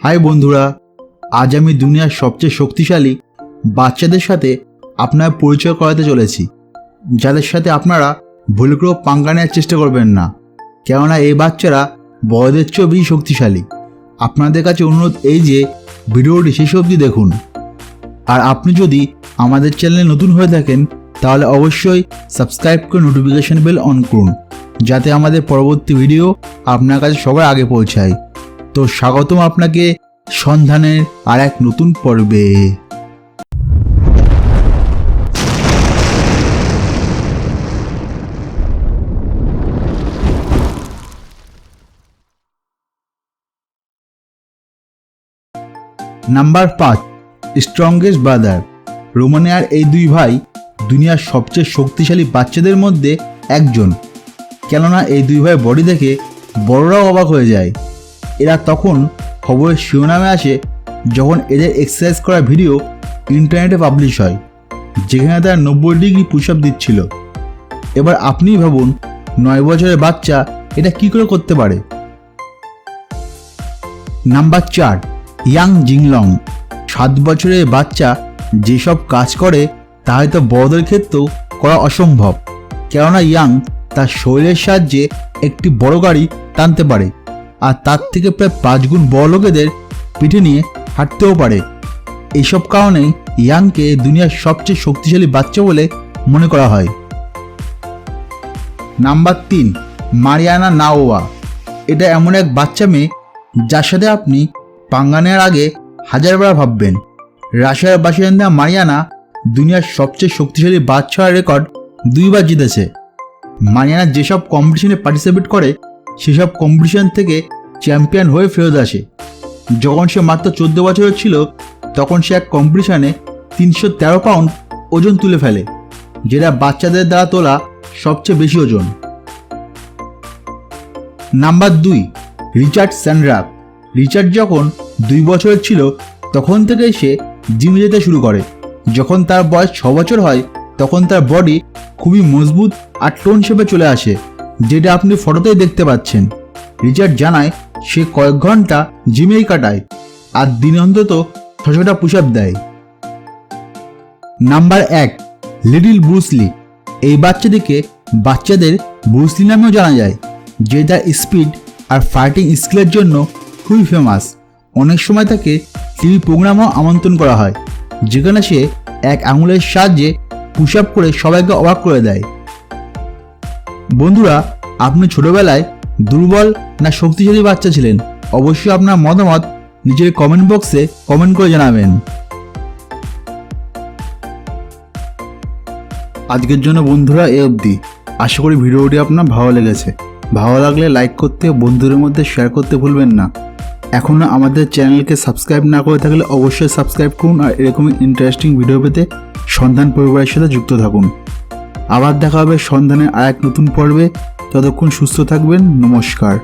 High বন্ধুরা, আজ আমি দুনিয়ার সবচেয়ে শক্তিশালী বাচ্চাদের সাথে আপনার পরিচয় করাতে চলেছি, যাদের সাথে আপনারা ভুল করেও পাঙ্গা নেওয়ার চেষ্টা করবেন না, কেননা এই বাচ্চারা বড়দের চেয়েও বেশি শক্তিশালী। আপনাদের কাছে অনুরোধ এই যে ভিডিওটি শেষ অবধি দেখুন। আর আপনি যদি আমাদের চ্যানেলে নতুন হয়ে থাকেন তাহলে অবশ্যই সাবস্ক্রাইব করে নোটিফিকেশন বেল অন করুন, যাতে আমাদের পরবর্তী ভিডিও আপনার কাছে সবার আগে পৌঁছায়। তো স্বাগতম আপনাকে সন্ধানের আর এক নতুন পর্বে। Number 5, strongest brother. রোমানিয়ার এই দুই ভাই দুনিয়ার সবচেয়ে শক্তিশালী বাচ্চাদের মধ্যে একজন, কেননা এই দুই ভাই বডি দেখে বড়রাও অবাক হয়ে যায়। এরা তখন খবরের শিরোনামে আসে যখন এদের এক্সারসাইজ করা ভিডিও ইন্টারনেটে পাবলিশ হয়, যেখানে তারা 90 ডিগ্রি পুশ আপ দিচ্ছিল। এবার আপনিই ভাবুন 9 বছরের বাচ্চা এটা কি করে করতে পারে। Number 4, young জিংলং। 7 বছরের বাচ্চা যেসব কাজ করে তা হয়তো বড়দের ক্ষেত্রেও করা অসম্ভব, কেননা ইয়াং তার শরীরের সাহায্যে একটি বড় গাড়ি টানতে পারে, আর তার থেকে প্রায় 5 গুণ বড় লোকেদের পিঠে নিয়ে হাঁটতেও পারে। এইসব কারণেই ইয়াংকে দুনিয়ার সবচেয়ে শক্তিশালী বাচ্চা বলে মনে করা হয়। নাম্বার 3, মারিয়ানা নাওয়া। এটা এমন এক বাচ্চা মেয়ে যার সাথে আপনি পাঙ্গা নেওয়ার আগে 1000বার ভাববেন। রাশিয়ার বাসিন্দা মারিয়ানা দুনিয়ার সবচেয়ে শক্তিশালী বাচ্চার রেকর্ড 2বার জিতেছে। মারিয়ানা যেসব কম্পিটিশনে পার্টিসিপেট করে সেসব কম্পিটিশন থেকে চ্যাম্পিয়ন হয়ে ফেরত আসে। যখন সে মাত্র 14 বছরের ছিল তখন সে এক কম্পিটিশনে 313 পাউন্ড ওজন তুলে ফেলে, যেটা বাচ্চাদের দ্বারা তোলা সবচেয়ে বেশি ওজন। Number 2, Richard স্যান্ড্রাপ। রিচার্ড যখন 2 বছরের ছিল তখন থেকেই সে জিমে যেতে শুরু করে। যখন তার বয়স 6 বছর হয় তখন তার বডি খুবই মজবুত আর টোন শেপে চলে আসে, যেটা আপনি ফটোতেই দেখতে পাচ্ছেন। রিচার্ড জানায় সে কয়েক ঘন্টা জিমেই কাটায় আর দিনে অন্তত 600টা পুশ আপ দেয়। Number 1, little Bruce Lee. এই বাচ্চাটিকে বাচ্চাদের ব্রুসলি নামেও জানা যায়, যে তার স্পিড আর ফাইটিং স্কিলের জন্য খুবই ফেমাস। অনেক সময় তাকে টিভি প্রোগ্রামও আমন্ত্রণ করা হয়, যেখানে সে এক আঙুলের সাহায্যে পুশ আপ করে সবাইকে অবাক করে দেয়। বন্ধুরা, আপনি ছোটবেলায় দুর্বল না শক্তিশালী বাচ্চা ছিলেন? অবশ্যই আপনার মতামত নিজের কমেন্ট বক্সে কমেন্ট করে জানাবেন। আজকের জন্য বন্ধুরা এ অবধি। আশা করি ভিডিওটি আপনার ভালো লেগেছে। ভালো লাগলে লাইক করতে, বন্ধুদের মধ্যে শেয়ার করতে ভুলবেন না। এখনও আমাদের চ্যানেলকে সাবস্ক্রাইব না করে থাকলে অবশ্যই সাবস্ক্রাইব করুন, আর এরকমই ইন্টারেস্টিং ভিডিও পেতে সন্ধান পরিবারের সাথে যুক্ত থাকুন। আবার দেখা হবে সন্ধানের আর এক নতুন পর্বে। ততক্ষণ সুস্থ থাকবেন। নমস্কার।